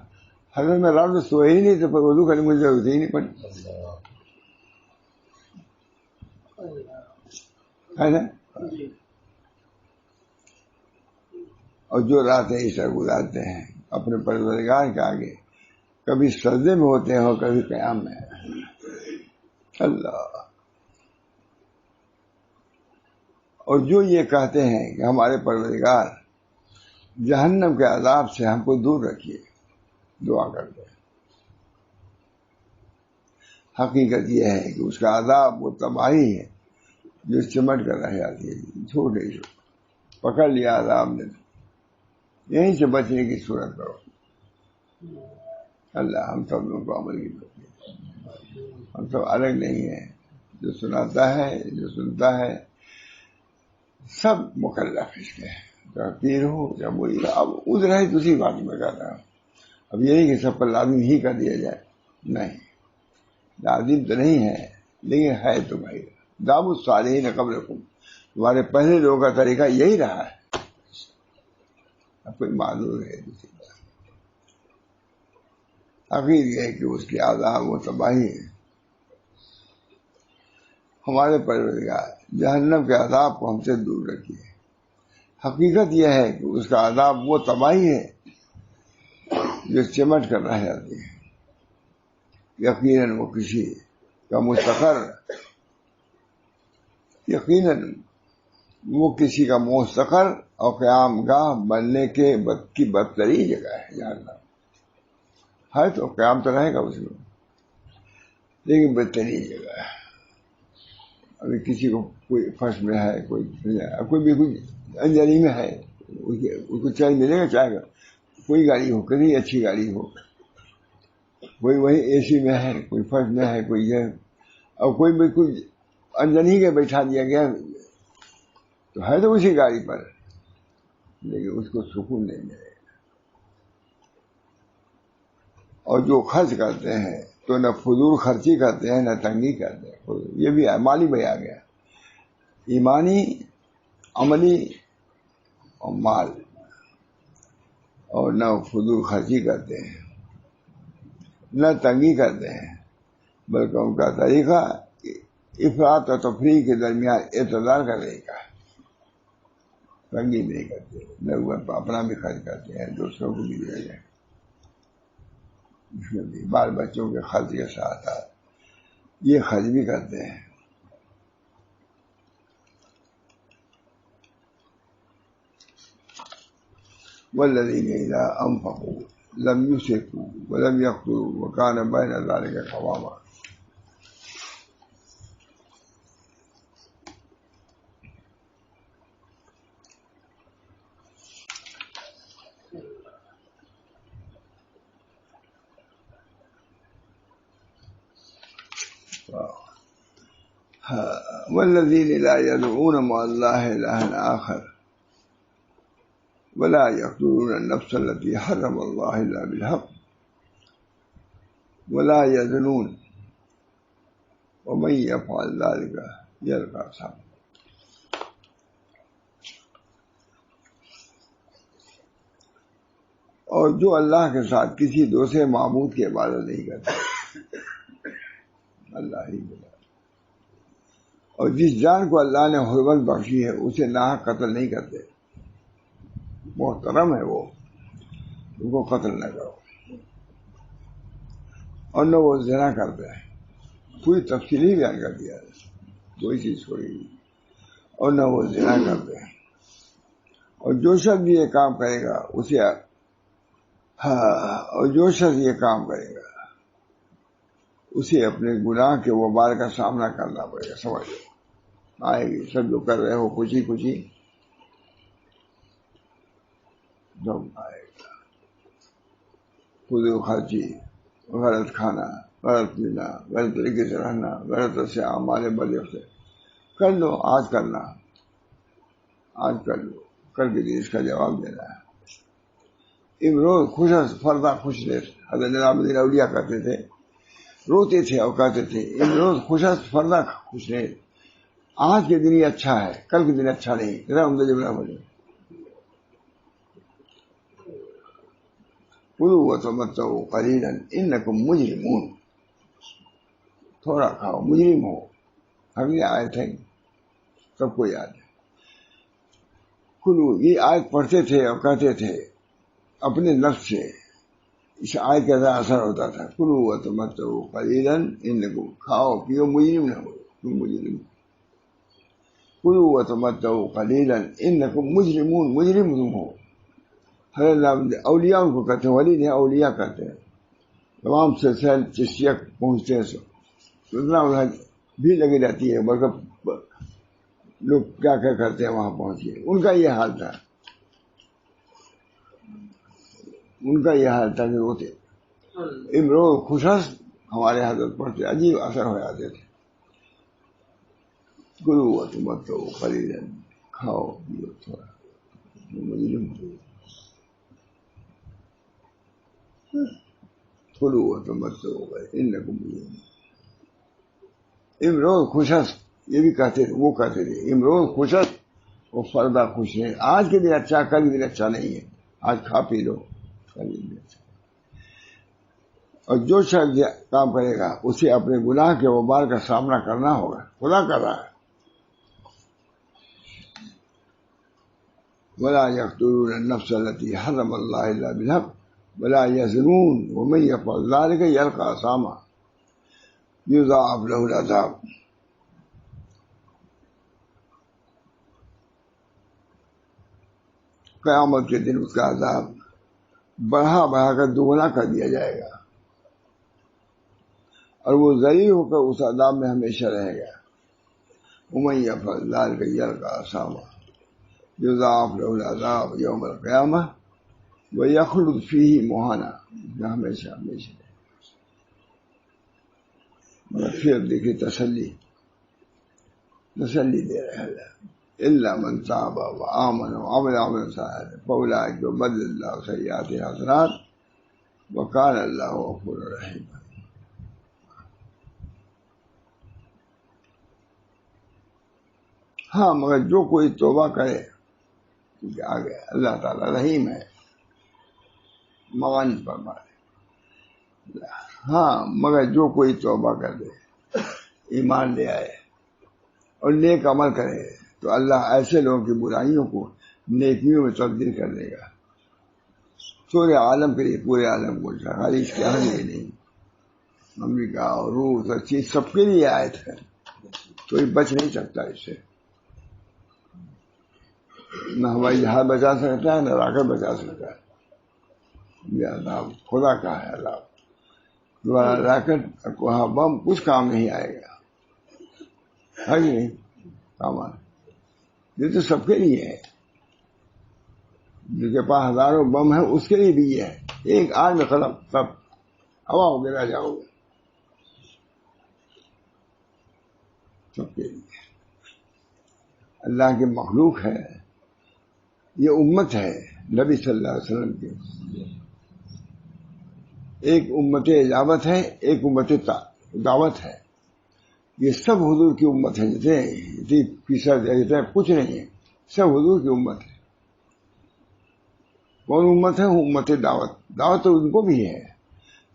حضرت میں رات میں سوئے ہی نہیں تو وضو کرنے کی ضرورت ہی نہیں پڑی، ہے نا۔ اور جو راتیں اس طرح گزارتے ہیں اپنے پروردگار کے آگے کبھی سجدے میں ہوتے ہیں اور کبھی قیام میں. اللہ. اور جو یہ کہتے ہیں کہ ہمارے پروردگار جہنم کے عذاب سے ہم کو دور رکھیے، دعا کرتے ہیں. حقیقت یہ ہے کہ اس کا عذاب وہ تباہی ہے جو چمٹ کر رہ جاتی ہے. جھوٹ نہیں پکڑ لیا عذاب نے، یہیں سے بچنے کی صورت کرو. اللہ ہم سب لوگوں کو عمل کی توفیق. ہم سب الگ نہیں ہیں. جو سناتا ہے، جو سنتا ہے، سب مکلف اس کے. پیر ہو یا وہی، اب ادھر ہے دوسری بات میں کہہ رہا ہوں. اب یہ نہیں کہ سب پر لازم ہی کر دیا جائے، نہیں، لازم تو نہیں ہے، لیکن ہے تو بھائی دعو الصالحین قبلکم، تمہارے پہلے لوگوں کا طریقہ یہی رہا ہے. اب کوئی معذور ہے دوسری بات. عقید یہ ہے کہ اس کی عذاب و تباہی ہے. ہمارے پروردگار جہنم کے عذاب کو ہم سے دور رکھیے. حقیقت یہ ہے کہ اس کا عذاب وہ تباہی ہے جو چمٹ کر رہ جاتی ہے. یقیناً وہ کسی کا مستقر، یقیناً وہ کسی کا مستقر اور قیام گاہ بننے کی بدترین جگہ ہے. جہنم ہے تو قیام تو رہے گا اس میں، لیکن بدترین جگہ ہے. ابھی کسی کو کوئی فرش میں ہے، کوئی بھی کوئی انجلی میں ہے، اس کو چائے ملے گا، چاہے گا کوئی گاڑی ہو، کتنی اچھی گاڑی ہو، کوئی وہی اے سی میں ہے، کوئی فرش میں ہے، کوئی ہے، اور کوئی بھی کوئی انجلی کے بیٹھا دیا گیا تو ہے تو اسی گاڑی پر، لیکن اس کو سکون نہیں ملے گا. اور جو خرچ کرتے ہیں تو نہ فضول خرچی کرتے ہیں نہ تنگی کرتے ہیں. یہ بھی مالی بھی آ گیا، ایمانی، عملی اور مال. اور نہ فضول خرچی کرتے ہیں نہ تنگی کرتے ہیں، بلکہ ان کا طریقہ افراط و تفریح کے درمیان اعتدال کا طریقہ ہے. تنگی نہیں کرتے، نہ وہ اپنا بھی خرچ کرتے ہیں، دوسروں کو بھی دیا جائے. اس میں بھی بال بچوں کے خرچ کے ساتھ یہ خرچ بھی کرتے ہیں. والذین اذا انفقوا لم یسرفوا ولم یقتروا وکان بین ذلک قواما. والذین لا يدعون مع اللہ الہا آخر ولا يقتلون النفس التي حرم الله الا بالحق ولا يزنون ومن يفعل ذلك يلقى أثاما. اور جو اللہ کے ساتھ کسی دوسرے معبود کی عبادت نہیں کرتے، اللہ ہی بلا. اور جس جان کو اللہ نے حرمت بخشی ہے اسے ناحق قتل نہیں کرتے. محترم ہے وہ، ان کو قتل نہ کرو. اور نہ وہ زنا کرتے ہیں، پوری تفصیلی بیان کر دیا ہے، کوئی چیز چھوڑی نہیں. اور نہ وہ زنا کرتے ہیں. اور جو شخص بھی یہ کام کرے گا اسے اسے اپنے گناہ کے وبال کا سامنا کرنا پڑے گا. سمجھ لو آئے گی. سب جو کر رہے ہو خوشی خوشی جب آئے گا. فضول خرچی، غلط کھانا، غلط پینا، غلط طریقے سے رہنا، غلط سے اعمال بدی سے کر لو. آج کرنا، آج کر لو، کل کے دن اس کا جواب دینا ہے. امروز خوش فردہ خوش دے. حضرت نظام اولیاء کرتے تھے، روتے تھے اور کہتے تھے امروز خوش فردہ خوش دے. آج کے دن یہ اچھا ہے، کل کے دن اچھا نہیں. ذرا عمدہ جملہ بولے. کلوا وتمتعوا قلیلا انکم مجرمون. تھوڑا کھاؤ، مجرم ہو. ہم یہ آئے تھے، سب کو یاد ہے. کلو، یہ آیت پڑھتے تھے اور کہتے تھے اپنے نفس سے اس آیت کا اثر ہوتا تھا، کلوا وتمتعوا قلیلا انکم، کھاؤ پیو مجرم نہ ہو، تم مجرم، کلوا وتمتعوا قلیلا انکم مجرمون، مجرم تم ہو۔ حضرت اولیاء ان کو کہتے ہیں، ولی نہیں اولیاء کہتے ہیں، تمام سلسلہ چشتیہ پہنچتے ہیں، اتنا انہیں بھی لگی رہتی ہے، بلکہ لوگ کیا کیا کرتے ہیں وہاں پہنچے، ان کا یہ حال تھا، ان کا یہ حال تھا کہ ہوتے امروز خوشس ہمارے حضرت پڑھتے عجیب اثر ہو جاتے تھے، کلوا وتمتعوا قلیلا، کھاؤ پیو تھوڑا، کلوا وتمتعوا قلیلا انکم مجرمون۔ امروز خوشس یہ بھی کہتے تھے، وہ کہتے تھے امروز خوشس وہ فردہ خوش ہے، آج کے دن اچھا کل کے دن اچھا نہیں ہے، آج کھا پی لو کل کے دن اچھا۔ اور جو شخص کام کرے گا اسے اپنے گناہ کے وبال کا سامنا کرنا ہوگا، خدا کر رہا ہے۔ ولا يقتلون النفس التي حرم الله الا بالحق ولا يزنون ومن يفعل ذلك يلقى اثاما يضاعف له العذاب۔ قیامت کے دن اس کا عذاب بڑھا بڑھا کر دوگنا کر دیا جائے گا، اور وہ ذلیل ہو کر اس عذاب میں ہمیشہ رہے گا۔ ومن يفعل ذلك يلقى اثاما يضاعف له العذاب يوم القيامة ويخلد فيه مهانا، ہمیشہ ہمیشہ۔ پھر دیکھیے تسلی دے رہے ہیں اللہ، الا من تاب وآمن وعمل عملا صالحا فاولئک يبدل الله سیئاتهم حسنات وكان الله غفورا رحیما۔ ہاں مگر جو کوئی توبہ کرے، آگے اللہ تعالیٰ رحیم ہے، مغانت فرمائے، ہاں مگر جو کوئی توبہ کر دے، ایمان لے آئے اور نیک عمل کرے تو اللہ ایسے لوگوں کی برائیوں کو نیکیوں میں تبدیل کر دے گا۔ سورہ عالم کے لیے پورے عالم کو خالی اس کے لیے نہیں، امریکہ اور روس اور چیز سب کے لیے آیت ہے، کوئی بچ نہیں سکتا اس سے، نہ ہوائی جہاز بچا سکتا ہے نہ راکٹ بچا سکتا ہے، یہ عذاب خدا کا ہے۔ اللہ دوبارہ راکٹ وہاں بم کچھ کام نہیں آئے گا، ہے کہ نہیں کام آئے، یہ تو سب کے لیے ہے، جن کے پاس ہزاروں بم ہے اس کے لیے بھی یہ ہے، ایک آج میں ختم، سب ہوا ہو گرا جاؤ گے، سب کے لیے اللہ کی مخلوق ہے، یہ امت ہے نبی صلی اللہ علیہ وسلم کی، ایک امت اجابت ہے، ایک امت دعوت ہے، یہ سب حضور کی امت ہے، جتنے فیصد جتنے کچھ نہیں ہے، سب حضور کی امت ہے۔ کون امت ہے؟ وہ امت دعوت، دعوت تو ان کو بھی ہے،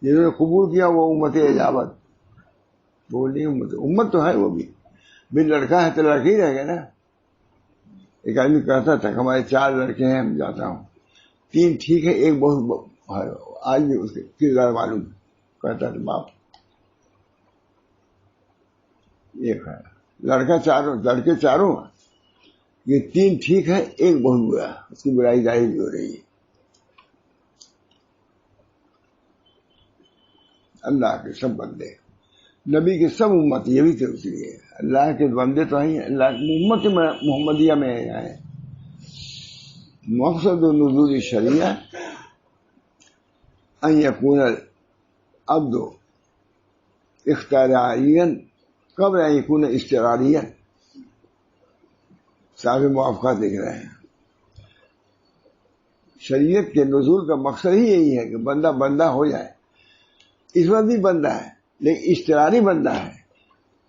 جنہوں نے قبول کیا وہ امت اجابت، وہ نہیں امت تو ہے، وہ بھی لڑکا ہے تو لڑکا ہی رہے گا نا۔ ایک آدمی کہتا تھا کہ ہمارے 4 لڑکے ہیں، ہم جاتا ہوں 3 ٹھیک ہے، ایک بہت ہے، آج بھی اس کے کردار معلوم کہتا تھا باپ، ایک ہے لڑکے 4 یہ 3 ٹھیک ہے، ایک بہت برا، اس کی برائی ظاہر بھی ہو رہی ہے۔ اللہ کے سب بندے، نبی کے سب امت، یہ بھی تو اس لیے اللہ کے بندے تو ہیں، اللہ کی امت محمدیہ میں آئے۔ مقصد نزول شریعہ ان یکون العبد اختیاریا قبل ان یکون اضطراریا۔ صاحب موافقات لکھ رہے ہیں شریعت کے نزول کا مقصد ہی یہی ہے کہ بندہ ہو جائے، اس وقت بھی بندہ ہے لیکن اضطراری بندہ ہے،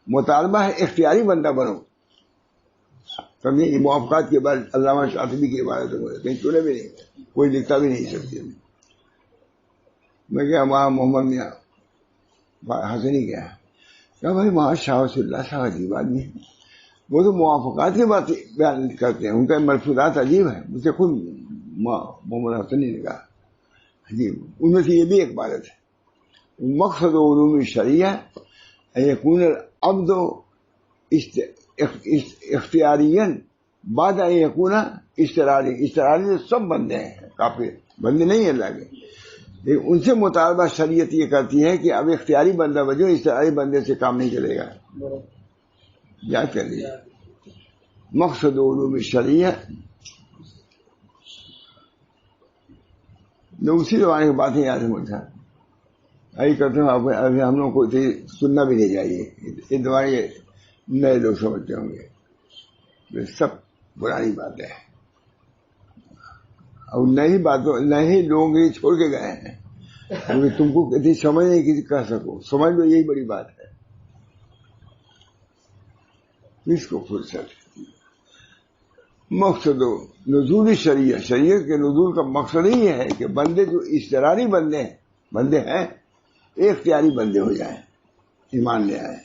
مطالبہ ہے اختیاری بندہ بنو۔ سمجھے، موافقات کے بعد علامہ شاطبی کی عبارت ہے، کہیں چنے بھی نہیں، کوئی لکھتا بھی نہیں سکتی۔ میں کیا وہاں محمد میاں حسنی گیا، کہا بھائی وہاں شاہ ولی اللہ صاحب عجیب آدمی ہے، وہ تو موافقات کی بات بیان کرتے ہیں، ان کا ملفوظات عجیب ہے۔ مجھے خود محمد حسنی نے کہا جی ان میں سے یہ بھی ایک عبارت ہے. مقصد علوم الشریعہ ان یکون العبد اختیاریا بعد ان یکون اضطراری. اضطراری سب بندے ہیں، کافر بندے نہیں ہیں اللہ کے، لیکن ان سے مطالبہ شریعت یہ کرتی ہے کہ اب اختیاری بندہ بجو، اضطراری بندے سے کام نہیں چلے گا. یاد کر لیجیے مقصد علوم الشریعہ. میں اسی زمانے کی باتیں یاد ہے مجھے، یہی کرتا ہوں. ابھی ہم لوگ کو سننا بھی نہیں چاہیے، یہ زمانے نئے لوگ سمجھتے ہوں گے یہ سب پرانی باتیں ہیں، اور نئے لوگ یہ چھوڑ کے گئے ہیں کیونکہ تم کو اتنی سمجھ نہیں کسی کر سکو. سمجھ لو یہی بڑی بات ہے. اس کو فرصت مقصد نزول شریعت. شریعت کے نزول کا مقصد ہی یہ ہے کہ بندے جو اضطراری بندے ہیں اختیاری بندے ہو جائیں، ایمان لے آئے.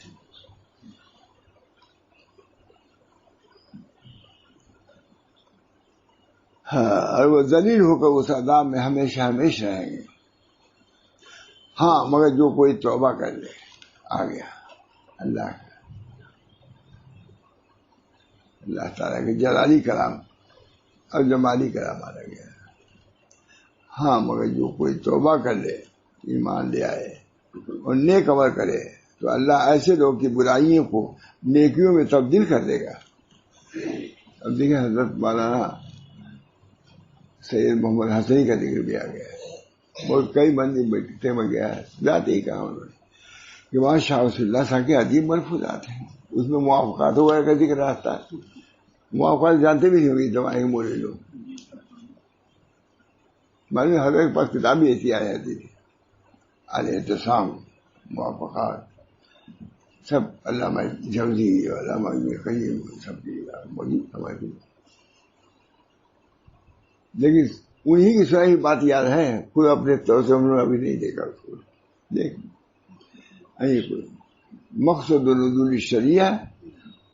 ہاں، اور وہ ذلیل ہو کر اس عذاب میں ہمیشہ ہمیشہ رہیں گے. ہاں مگر جو کوئی توبہ کر لے. آ گیا اللہ تعالیٰ کے جلالی کلام اور جمالی کلام آ گیا. ہاں مگر جو کوئی توبہ کر لے، ایمان لے آئے اور نیک عمل کرے تو اللہ ایسے لوگ کی برائیوں کو نیکیوں میں تبدیل کر دے گا. اب دیکھیں حضرت مولانا سید محمد حسنی کا ذکر بھی آ گیا ہے. اور کئی بندے بیٹھتے میں گیا ہے، ذات ہی کہا انہوں نے کہ وہاں شاہ رسول اللہ صاحب کے عجیب ملفوظات ہیں. اس میں موافقات وغیرہ کا ذکر رہتا ہے. موافقات جانتے بھی نہیں ہوگی دماغ کے مولے لوگ. معلوم ہر ایک پاس کتاب بھی ایسی آ جاتی تھی، الاعتصام، موافقات، سب علامہ جوزی اور علامہ ابن قیم سب کی موجود ہماری. لیکن انہی کی ساری بات یاد ہے، کوئی اپنے طور سے ہم نے ابھی نہیں دیکھا اس کو. دیکھ مقصد نزول الشریعہ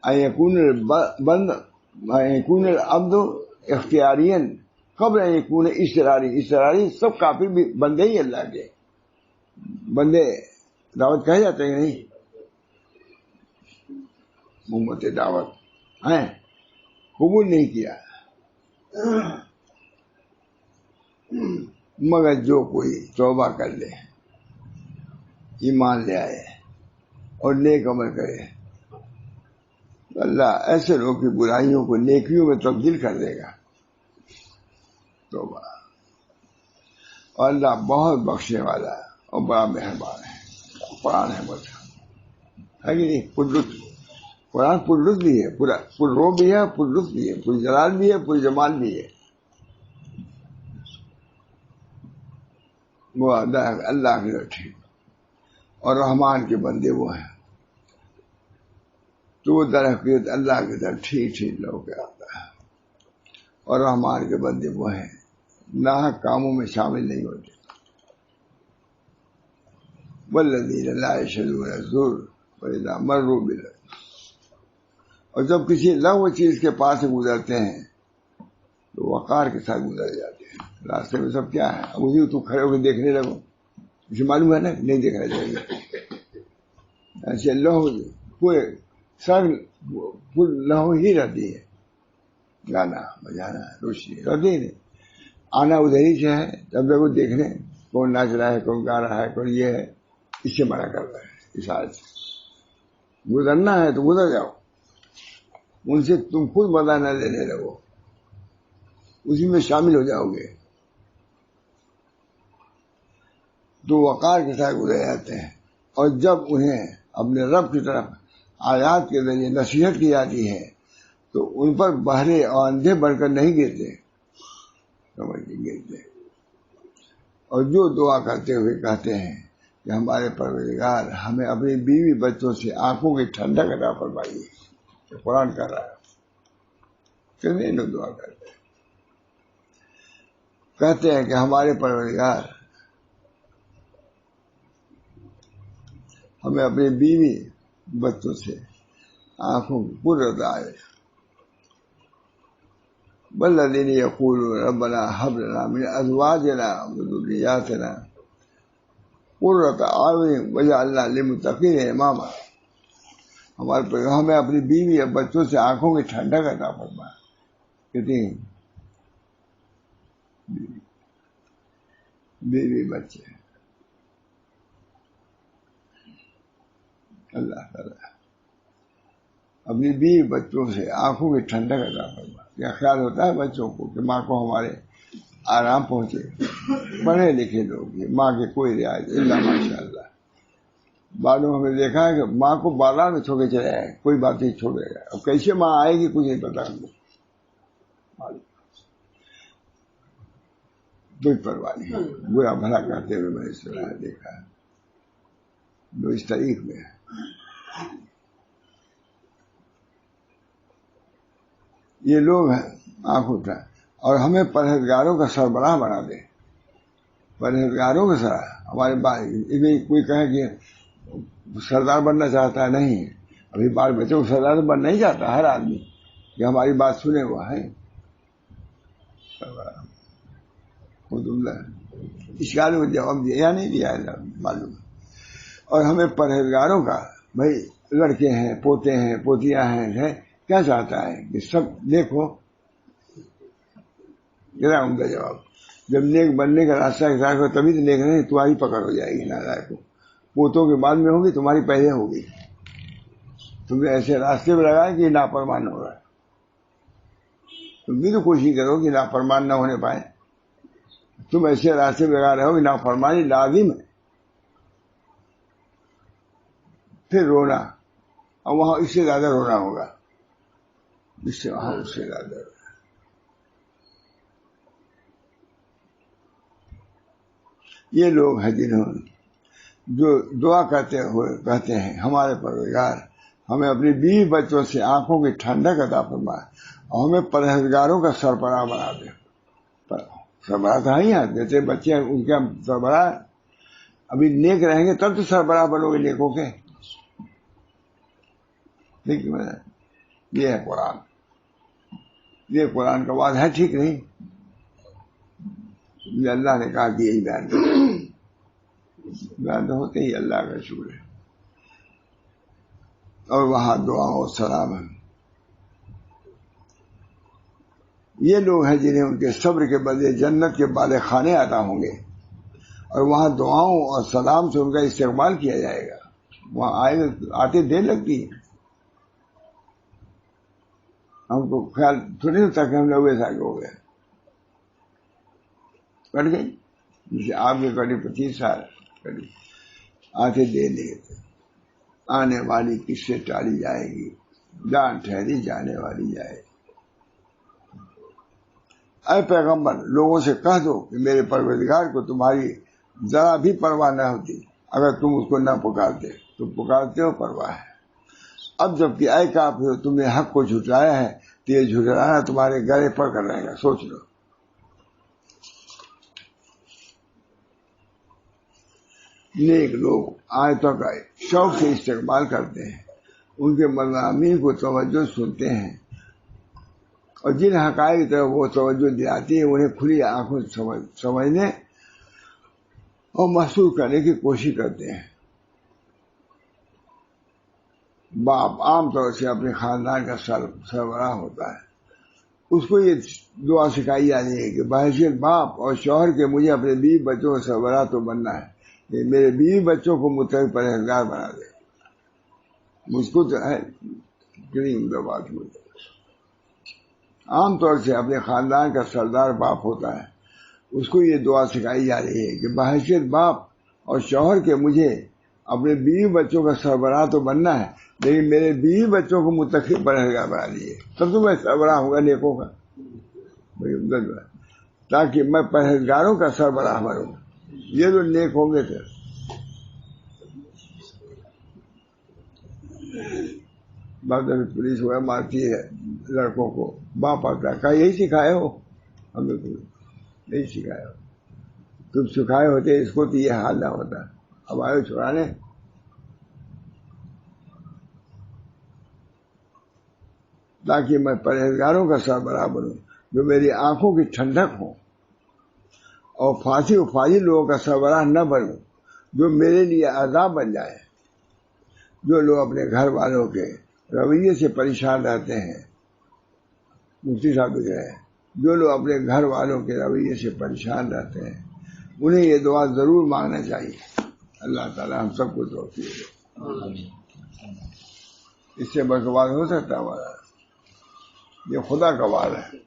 ان یکون العبد اختیاریا قبل ان یکون اضطراری. اضطراری سب کافر بھی بندے ہی اللہ کے بندے دعوت کہے جاتے ہیں نہیں، امت دعوت ہیں، قبول نہیں کیا. مگر جو کوئی توبہ کر لے، ایمان لے آئے اور نیک عمل کرے، اللہ ایسے لوگ کی برائیوں کو نیکیوں میں تبدیل کر دے گا. توبہ. اور اللہ بہت بخشنے والا اور بڑا مہربان ہے. قرآن ہے بس ہے کہ نہیں؟ قرآن پرلطف بھی ہے، پورا پررو بھی ہے، پرلطف بھی ہے، پر جلال بھی ہے، پر جمال بھی ہے. وہ اللہ کے ٹھیک اور رحمان کے بندے وہ ہیں. تو وہ در حقیقت اللہ کے در ٹھیک لوگ آتا ہے، اور رحمان کے بندے وہ ہیں ناحق کاموں میں شامل نہیں ہوتے. والذین لا یشهدون الزور واذا مروا باللغو. اور جب کسی لغو چیز کے پاس سے گزرتے ہیں تو وقار کے ساتھ گزر جاتے ہیں. راستے میں سب کیا ہے، اب اسی تو کھڑے ہو کے دیکھنے لگو، اسے معلوم ہے نا نہیں دیکھنا چاہیے. ایسے لہو پورے سر لہو ہی رہتی ہے، گانا بجانا روشنی رہتی نہیں. آنا ادھر ہی سے ہے، جب دیکھو دیکھنے کون ناچ رہا ہے، کون گا رہا ہے، کون یہ ہے، اس سے منع کر رہا ہے. اس حال سے گزرنا ہے تو گزر جاؤ، ان سے تم خود مزہ نہ لینے لگو، اسی میں شامل ہو جاؤ گے تو وقار کے ساتھ گزر جاتے ہیں. اور جب انہیں اپنے رب کی طرف آیات کے ذریعے نصیحت کی جاتی ہے تو ان پر بہرے اور اندھے بن کر نہیں گرتے، سمجھ نہیں گرتے. اور جو دعا کرتے ہوئے کہتے ہیں کہ ہمارے پروردگار ہمیں اپنی بیوی بچوں سے آنکھوں کی ٹھنڈک عطا فرمائیے، کہ قرآن کر رہا ہے. کتنے لوگ دعا کرتے ہیں، کہتے ہیں کہ ہمارے پروردگار ہمیں اپنی بیوی بچوں سے آنکھوں کی قرت آئے. والذین یقولون ربنا هب لنا من ازواجنا وذریاتنا قرۃ اعین واجعلنا للمتقین اماما. ہمارے پیغمبر ہمیں اپنی بیوی اور بچوں سے آنکھوں کی ٹھنڈک عطا فرما. کتنی بیوی بچے اللہ تعالیٰ اپنی بیوی بچوں سے آنکھوں کی ٹھنڈک عطا فرما. کیا خیال ہوتا ہے بچوں کو کہ ماں کو ہمارے آرام پہنچے. پڑھے لکھے لوگ یہ ماں کے کوئی رعایت اللہ ماشاء اللہ. بعدوں ہمیں دیکھا ہے کہ ماں کو بازار میں چھوڑ کے چلے آئے, کوئی بات نہیں چھوڑے گا. اب کیسے ماں آئے گی کچھ نہیں پتا ہم کو, کوئی پرواہ نہیں. برا بھلا کرتے ہوئے میں نے اس طرح دیکھا ہے جو اس تاریخ میں ہے. یہ لوگ ہیں آنکھ اٹھا اور ہمیں پرہیزگاروں کا سربراہ بنا دے. پرہیزگاروں کا سر ہمارے کوئی کہے کہ سردار بننا چاہتا ہے, نہیں ابھی بال بچوں کو سردار بننا نہیں چاہتا ہر آدمی کہ ہماری بات سنے ہوا ہے. اشکال کو جواب دیا یا نہیں دیا معلوم. اور ہمیں پرہیزگاروں کا بھائی لڑکے ہیں پوتے ہیں پوتیاں ہیں کیا چاہتا ہے کہ سب دیکھو. کتنا عمدہ جواب. جب نیک بننے کا راستہ اختیار کرو تبھی تو نیک نہیں تمہاری پکڑ ہو جائے گی. نالائق کو پوتوں کے بعد میں ہوگی تمہاری پہلے ہوگی. تم ایسے راستے پہ لگائے کہ نافرمان ہو رہا ہے. تم بھی تو کوشش کرو کہ نافرمان نہ ہونے پائے. تم ایسے راستے پہ لگا رہے ہو کہ نافرمانی لازم ہے. پھر رونا اور وہاں اس سے زیادہ رونا ہوگا, اس سے وہاں اس سے زیادہ رونا. یہ لوگ ہیں جنہوں جو دعا کہتے ہیں ہمارے پروردگار ہمیں اپنی بیوی بچوں سے آنکھوں کی ٹھنڈک عطا فرمائے اور ہمیں پرہیزگاروں کا سربراہ بنا دے. سربراہ تو ہی ہیں جیسے بچے ان کے سربراہ. ابھی نیک رہیں گے تب تو سربراہ بنو گے نیکوں کے. یہ ہے قرآن. یہ قرآن کا وعدہ ہے ٹھیک نہیں. یہ اللہ نے کہا کہ یہی بیان تو ہوتے ہی اللہ کا شکر ہے. اور وہاں دعا و سلام ہے. یہ لوگ ہیں جنہیں ان کے صبر کے بدلے جنت کے بالے خانے عطا ہوں گے اور وہاں دعاؤں اور سلام سے ان کا استقبال کیا جائے گا. وہاں آتے دیر لگتی ہے. ہم کو خیال تھوڑی ہوتا کہ ہم لوگ ایسا ہو گئے کٹ گئی. جیسے آپ کی کٹی 25 سال کٹی آتے دے لے. آنے والی کس سے ٹالی جائے گی, جان ٹھہری جانے والی جائے گی. اے پیغمبر لوگوں سے کہہ دو کہ میرے پروردگار کو تمہاری ذرا بھی پرواہ نہ ہوتی اگر تم اس کو نہ پکارتے. تم پکارتے ہو پرواہ ہے. اب جب کہ اے کافر تم نے حق کو جھٹلایا ہے تو یہ جھٹلانا تمہارے گلے پڑ کر رہے گا. سوچ لو. نیک لوگ آیتوں کا شوق سے استقبال کرتے ہیں, ان کے مضامین کو توجہ سنتے ہیں اور جن حقائق کی طرف وہ توجہ دلاتی ہے انہیں کھلی آنکھوں سے سمجھنے اور محسوس کرنے کی کوشش کرتے ہیں. باپ عام طور سے اپنے خاندان کا سربراہ ہوتا ہے. اس کو یہ دعا سکھائی جاتی ہے کہ بحیثیت باپ اور شوہر کے مجھے اپنے بیوی بچوں کا سربراہ تو بننا ہے. کہ میرے بیوی بچوں کو متحد پرہیزگار بنا دے. مجھ کو تو ہے بات ہوئی. عام طور سے اپنے خاندان کا سردار باپ ہوتا ہے. اس کو یہ دعا سکھائی جا رہی ہے کہ بحیثیت باپ اور شوہر کے مجھے اپنے بیوی بچوں کا سربراہ تو بننا ہے لیکن میرے بیوی بچوں کو متقی پرہیزگار بنا دیے. تب تو میں سربراہ ہوں گا نیکوں کا تاکہ میں پرہیزگاروں کا سربراہ بنوں. یہ تو نیک ہوں گے. پھر پولیس وغیرہ مارتی ہے لڑکوں کو, باپ آتا ہے کہا یہی سکھائے ہو. ہمیں نہیں سکھایا ہو. تم سکھائے ہوتے اس کو تو یہ حال نہ ہوتا. اب آئے چھڑانے. تاکہ میں پرہیزگاروں کا سربراہ بنوں. جو میری آنکھوں کی ٹھنڈک ہو، اور فاسق و فاجر لوگوں کا سربراہ نہ بنوں جو میرے لیے عذاب بن جائے۔ جو لوگ اپنے گھر والوں کے رویے سے پریشان رہتے ہیں، مفتی صاحب لکھ رہے ہیں، جو لوگ اپنے گھر والوں کے رویے سے پریشان رہتے ہیں انہیں یہ دعا ضرور مانگنا چاہیے۔ اللہ تعالی ہم سب کو توفیق دے۔ اس سے بکواس ہو سکتا ہے ہمارا؟ یہ خدا کا وعدہ ہے،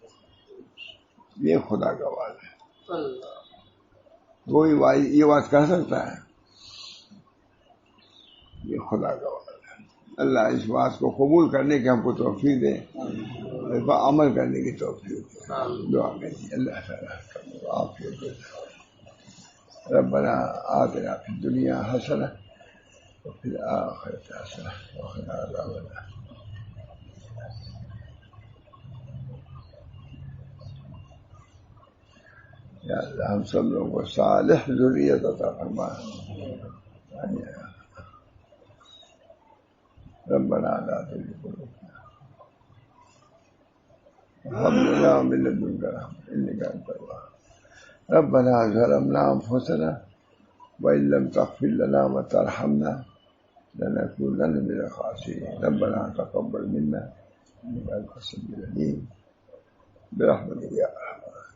یہ خدا کا وعدہ ہے۔ کوئی یہ بات کہہ سکتا ہے؟ یہ خدا کا وعدہ ہے۔ اللہ اس بات کو قبول کرنے کی ہم کو توفیق دے، اس پر عمل کرنے کی توفیق دے۔ دعا کریے اللہ تعالیٰ عافیت دے۔ ربنا آتنا فی الدنیا حسنہ وفی الآخرۃ حسنہ وقنا عذاب النار۔ یا اللہ ہم سب لوگوں کو صالح ذریت عطا فرما۔ ربنا لا تزغ قلوبنا وهب لنا من لدنك رحمة إنك أنت الوهاب۔ ربنا ظلمنا أنفسنا وإن لم تغفر لنا وترحمنا لنكونن من الخاسرين۔ ربنا تقبل منا إنك أنت السميع العليم برحمتك يا أرحم الراحمين۔